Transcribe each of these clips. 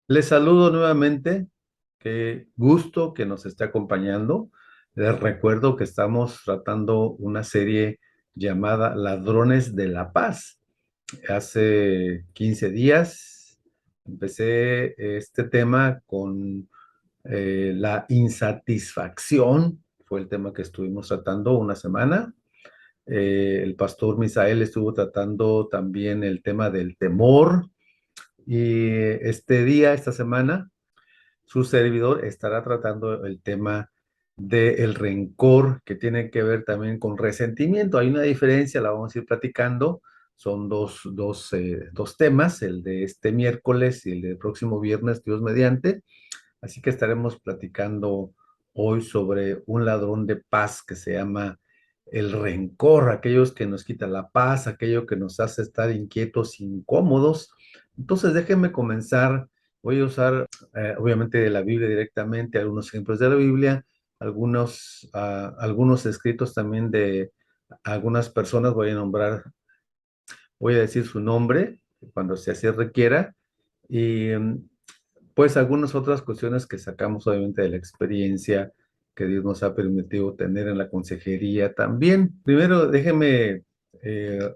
Les saludo nuevamente. Qué gusto que nos esté acompañando. Les recuerdo que estamos tratando una serie llamada Ladrones de la Paz. Hace 15 días empecé este tema con la insatisfacción. Fue el tema que estuvimos tratando una semana. El pastor Misael estuvo tratando también el tema del temor. Y este día, esta semana, su servidor estará tratando el tema del rencor, que tiene que ver también con resentimiento. Hay una diferencia, la vamos a ir platicando. Son dos temas, el de este miércoles y el del próximo viernes, Dios mediante. Así que estaremos platicando hoy sobre un ladrón de paz que se llama el rencor, aquellos que nos quitan la paz, aquello que nos hace estar inquietos, incómodos. Entonces, déjenme comenzar. Voy a usar, obviamente, de la Biblia directamente, algunos ejemplos de la Biblia, algunos escritos también de algunas personas. Voy a nombrar, voy a decir su nombre cuando se así requiera. Y pues algunas otras cuestiones que sacamos obviamente de la experiencia que Dios nos ha permitido tener en la consejería también. Primero, déjeme eh,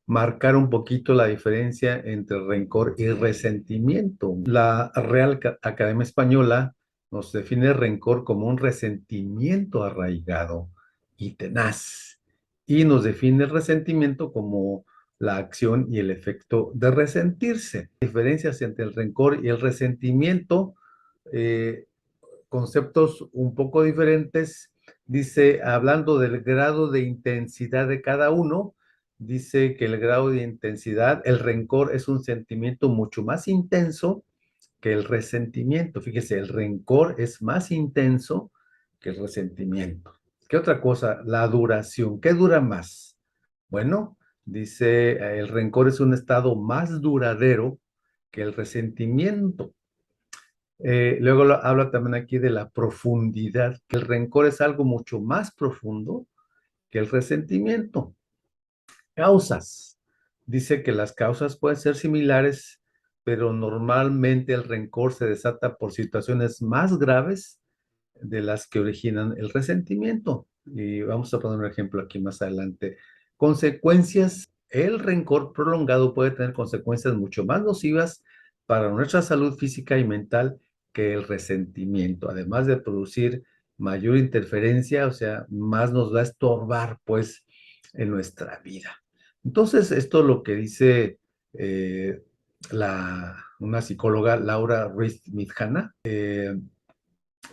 marcar un poquito la diferencia entre rencor y resentimiento. La Real Academia Española nos define rencor como un resentimiento arraigado y tenaz, y nos define el resentimiento como la acción y el efecto de resentirse. Diferencias entre el rencor y el resentimiento, eh, conceptos un poco diferentes. Dice, hablando del grado de intensidad de cada uno, dice que el grado de intensidad, el rencor es un sentimiento mucho más intenso que el resentimiento. Fíjese, el rencor es más intenso que el resentimiento. ¿Qué otra cosa? La duración. ¿Qué dura más? Bueno, dice, el rencor es un estado más duradero que el resentimiento. Luego habla también aquí de la profundidad, que el rencor es algo mucho más profundo que el resentimiento. Causas. Dice que las causas pueden ser similares, pero normalmente el rencor se desata por situaciones más graves de las que originan el resentimiento. Y vamos a poner un ejemplo aquí más adelante. Consecuencias. El rencor prolongado puede tener consecuencias mucho más nocivas para nuestra salud física y mental que el resentimiento, además de producir mayor interferencia, o sea, más nos va a estorbar, pues, en nuestra vida. Entonces, esto es lo que dice una psicóloga, Laura Ruiz Midjana.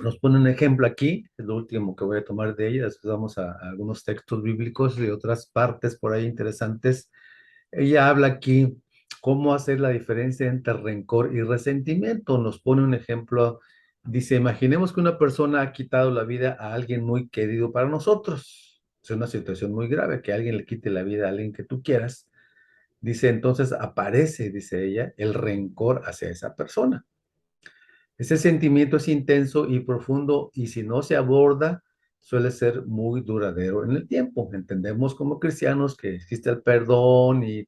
Nos pone un ejemplo aquí, es lo último que voy a tomar de ella, después vamos a algunos textos bíblicos de otras partes por ahí interesantes. Ella habla aquí cómo hacer la diferencia entre rencor y resentimiento. Nos pone un ejemplo, dice, imaginemos que una persona ha quitado la vida a alguien muy querido para nosotros. Es una situación muy grave, que alguien le quite la vida a alguien que tú quieras. Dice, entonces aparece, dice ella, el rencor hacia esa persona. Ese sentimiento es intenso y profundo, y si no se aborda, suele ser muy duradero en el tiempo. Entendemos como cristianos que existe el perdón y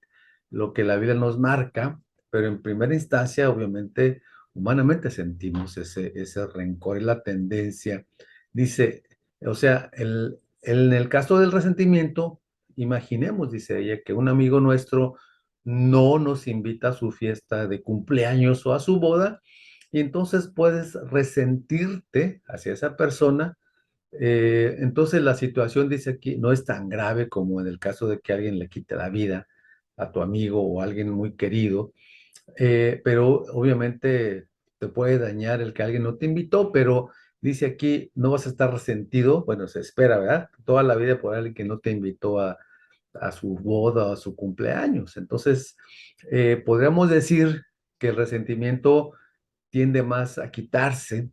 lo que la Biblia nos marca, pero en primera instancia, obviamente, humanamente sentimos ese rencor y la tendencia. Dice, o sea, en el caso del resentimiento, imaginemos, dice ella, que un amigo nuestro no nos invita a su fiesta de cumpleaños o a su boda, y entonces puedes resentirte hacia esa persona. Entonces la situación, dice aquí, no es tan grave como en el caso de que alguien le quite la vida a tu amigo o a alguien muy querido, pero obviamente te puede dañar el que alguien no te invitó, pero dice aquí, no vas a estar resentido, bueno, se espera, ¿verdad? Toda la vida por alguien que no te invitó a su boda o a su cumpleaños. Entonces, podríamos decir que el resentimiento tiende más a quitarse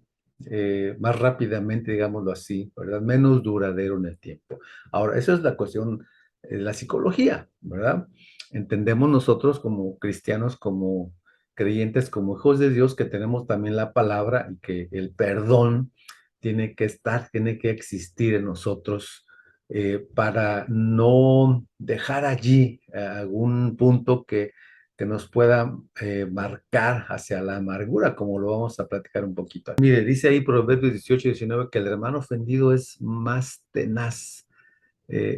más rápidamente, digámoslo así, ¿verdad? Menos duradero en el tiempo. Ahora, eso es la cuestión de la psicología, ¿verdad? Entendemos nosotros como cristianos, como creyentes, como hijos de Dios, que tenemos también la palabra y que el perdón tiene que estar, tiene que existir en nosotros para no dejar allí algún punto que que nos pueda marcar hacia la amargura, como lo vamos a platicar un poquito. Mire, dice ahí Proverbios 18-19 que el hermano ofendido es más tenaz,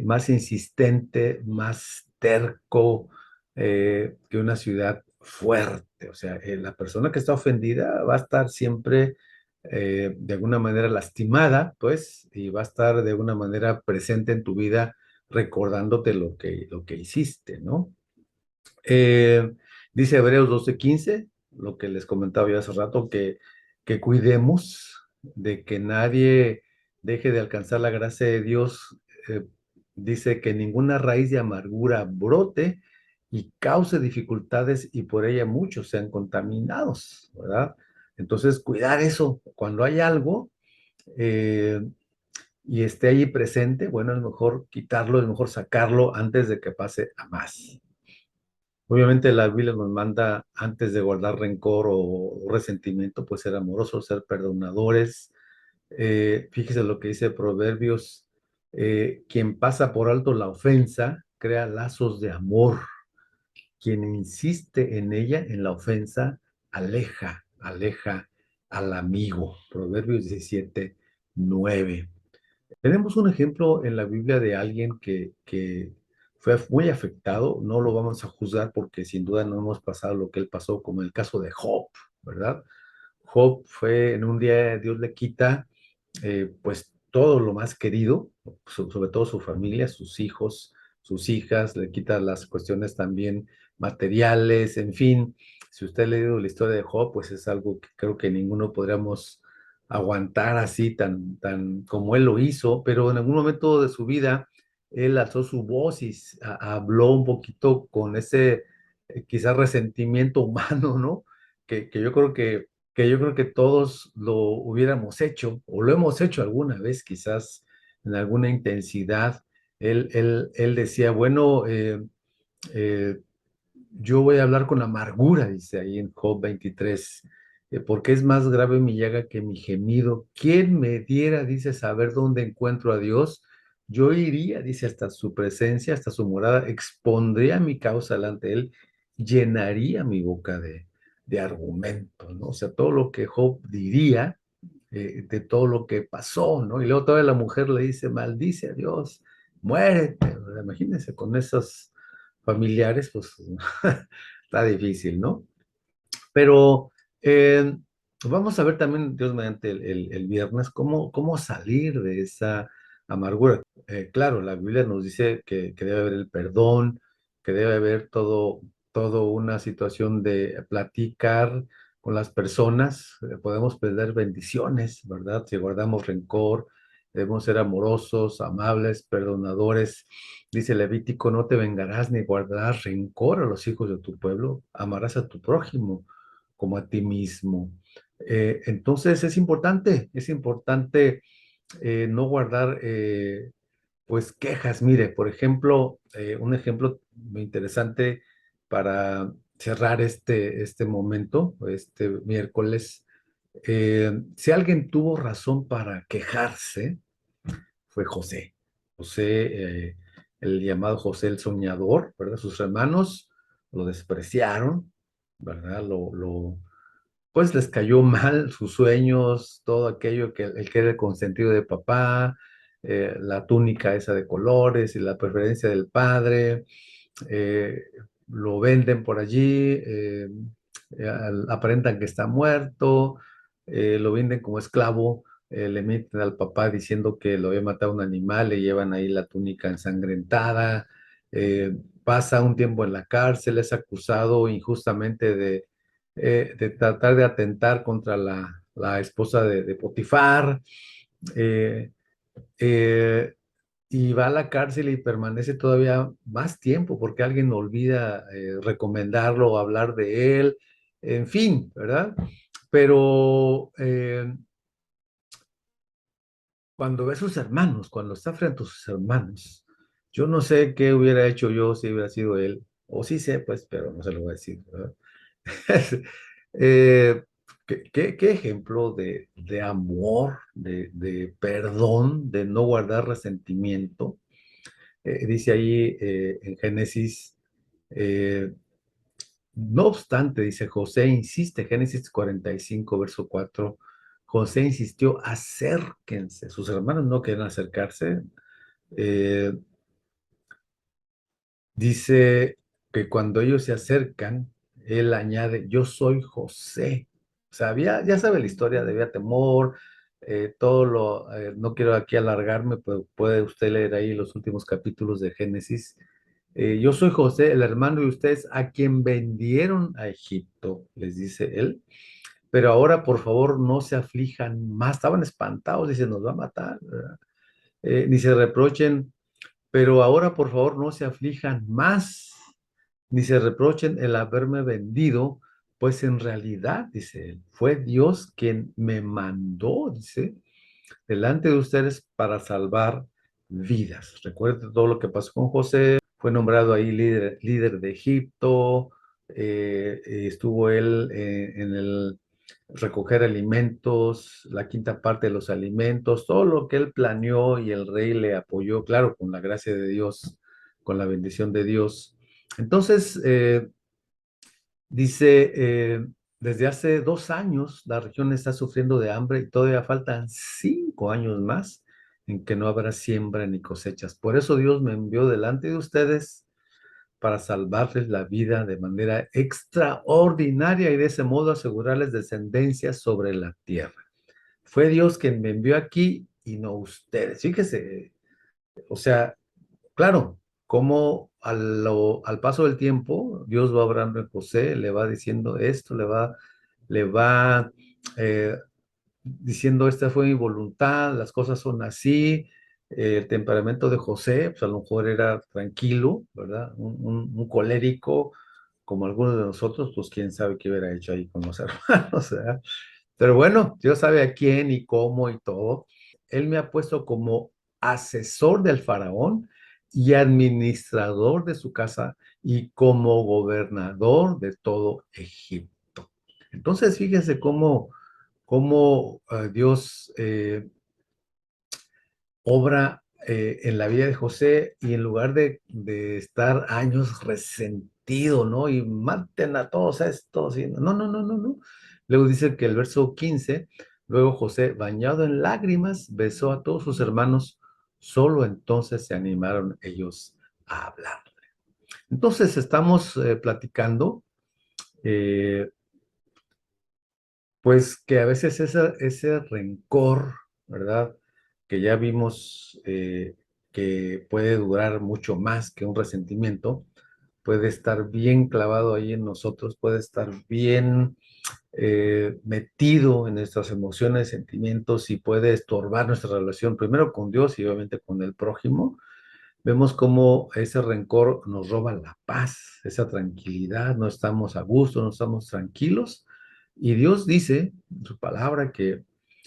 más insistente, más terco que una ciudad fuerte. O sea, la persona que está ofendida va a estar siempre de alguna manera lastimada, pues, y va a estar de alguna manera presente en tu vida recordándote lo que hiciste, ¿no? Eh, Dice Hebreos 12:15, lo que les comentaba yo hace rato, que cuidemos de que nadie deje de alcanzar la gracia de Dios. Eh, Dice que ninguna raíz de amargura brote y cause dificultades y por ella muchos sean contaminados, ¿verdad? Entonces, cuidar eso. Cuando hay algo eh, y esté allí presente, bueno, es mejor quitarlo, es mejor sacarlo antes de que pase a más. Obviamente la Biblia nos manda antes de guardar rencor o resentimiento, pues ser amorosos, ser perdonadores. Fíjese lo que dice Proverbios, quien pasa por alto la ofensa, crea lazos de amor. Quien insiste en ella, en la ofensa, aleja al amigo. Proverbios 17:9. Tenemos un ejemplo en la Biblia de alguien que fue muy afectado, no lo vamos a juzgar porque sin duda no hemos pasado lo que él pasó, como el caso de Job, ¿verdad? Job fue en un día, Dios le quita pues todo lo más querido, sobre todo su familia, sus hijos, sus hijas, le quita las cuestiones también materiales, en fin. Si usted ha leído la historia de Job, pues es algo que creo que ninguno podríamos aguantar así tan como él lo hizo, pero en algún momento de su vida él alzó su voz y habló un poquito con ese quizás resentimiento humano, ¿no? Que yo creo que yo creo que todos lo hubiéramos hecho, o lo hemos hecho alguna vez, quizás en alguna intensidad. Él decía, bueno, eh, yo voy a hablar con amargura, dice ahí en Job 23, porque es más grave mi llaga que mi gemido. ¿Quién me diera, dice, saber dónde encuentro a Dios? Yo iría, dice, hasta su presencia, hasta su morada, expondría mi causa delante de él, llenaría mi boca de argumentos, ¿no? O sea, todo lo que Job diría de todo lo que pasó, ¿no? Y luego toda la mujer le dice, maldice a Dios, muérete. Imagínense, con esos familiares, pues está difícil, ¿no? Pero eh, vamos a ver también, Dios mediante el viernes, cómo salir de esa amargura. Claro, la Biblia nos dice que debe haber el perdón, que debe haber todo una situación de platicar con las personas. Podemos perder bendiciones, ¿verdad? Si guardamos rencor, debemos ser amorosos, amables, perdonadores. Dice Levítico, no te vengarás ni guardarás rencor a los hijos de tu pueblo, amarás a tu prójimo como a ti mismo. Entonces es importante no guardar pues quejas. Mire, por ejemplo, un ejemplo muy interesante para cerrar este momento, este miércoles. Si alguien tuvo razón para quejarse, fue José. José, el llamado José el soñador, ¿verdad? Sus hermanos lo despreciaron, ¿verdad? Pues les cayó mal sus sueños, todo aquello el que era el consentido de papá, la túnica esa de colores y la preferencia del padre, eh, lo venden por allí, aparentan que está muerto, lo venden como esclavo, le mienten al papá diciendo que lo había matado un animal, le llevan ahí la túnica ensangrentada, pasa un tiempo en la cárcel, es acusado injustamente de tratar de atentar contra la esposa de Potifar. eh, eh, y va a la cárcel y permanece todavía más tiempo porque alguien olvida recomendarlo o hablar de él, en fin, ¿verdad? Pero cuando ve a sus hermanos, cuando está frente a sus hermanos, yo no sé qué hubiera hecho yo si hubiera sido él, o sí sé, pues, pero no se lo voy a decir, ¿verdad? Eh, qué ejemplo de amor, de perdón, de no guardar resentimiento. Dice ahí en Génesis, eh, No obstante, dice José, insiste, Génesis 45, verso 4, José insistió, acérquense. Sus hermanos no quieren acercarse. Eh, Dice que cuando ellos se acercan, él añade, yo soy José. O sea, ya sabe la historia, debía temor, no quiero aquí alargarme, pero puede usted leer ahí los últimos capítulos de Génesis. Yo soy José, el hermano de ustedes, a quien vendieron a Egipto, les dice él. Pero ahora, por favor, no se aflijan más. Estaban espantados, dice, nos va a matar, ¿verdad? Ni se reprochen, pero ahora, por favor, no se aflijan más, ni se reprochen el haberme vendido, pues en realidad, dice él, fue Dios quien me mandó, dice, delante de ustedes para salvar vidas. Recuerden todo lo que pasó con José, fue nombrado ahí líder de Egipto, estuvo él en el recoger alimentos, la quinta parte de los alimentos, todo lo que él planeó y el rey le apoyó, claro, con la gracia de Dios, con la bendición de Dios. Entonces, dice, desde hace 2 años la región está sufriendo de hambre y todavía faltan 5 años más en que no habrá siembra ni cosechas. Por eso Dios me envió delante de ustedes para salvarles la vida de manera extraordinaria y de ese modo asegurarles descendencia sobre la tierra. Fue Dios quien me envió aquí y no ustedes. Fíjese, o sea, claro, como al paso del tiempo, Dios va hablando en José, le va diciendo esto, le va diciendo, esta fue mi voluntad, las cosas son así. El temperamento de José, pues a lo mejor era tranquilo, ¿verdad? Un colérico, como algunos de nosotros, pues quién sabe qué hubiera hecho ahí con los hermanos, ¿verdad? Pero bueno, Dios sabe a quién y cómo y todo. Él me ha puesto como asesor del faraón y administrador de su casa y como gobernador de todo Egipto. Entonces, fíjese cómo Dios obra en la vida de José y en lugar de estar años resentido, ¿no? Y maten a todos estos. Y no, no, no, no, no. Luego dice que el verso 15, luego José, bañado en lágrimas, besó a todos sus hermanos, solo entonces se animaron ellos a hablar. Entonces estamos platicando, eh, pues que a veces ese rencor, ¿verdad? Que ya vimos que puede durar mucho más que un resentimiento, puede estar bien clavado ahí en nosotros, puede estar bien metido en nuestras emociones, sentimientos y puede estorbar nuestra relación primero con Dios y obviamente con el prójimo. Vemos cómo ese rencor nos roba la paz, esa tranquilidad, no estamos a gusto, no estamos tranquilos. Y Dios dice en su palabra que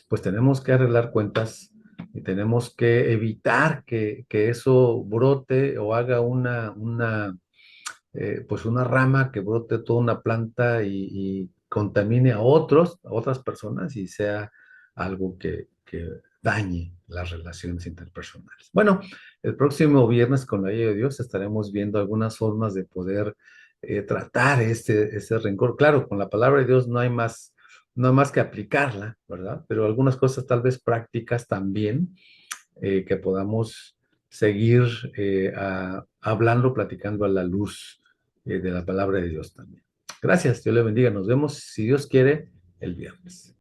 pues tenemos que arreglar cuentas y tenemos que evitar que eso brote o haga pues una rama que brote toda una planta y contamine a otras personas y sea algo que dañe las relaciones interpersonales. Bueno, el próximo viernes con la ayuda de Dios estaremos viendo algunas formas de poder tratar ese rencor. Claro, con la palabra de Dios no hay más que aplicarla, ¿verdad? Pero algunas cosas tal vez prácticas también que podamos seguir hablando, platicando a la luz de la palabra de Dios también. Gracias, Dios le bendiga. Nos vemos, si Dios quiere, el viernes.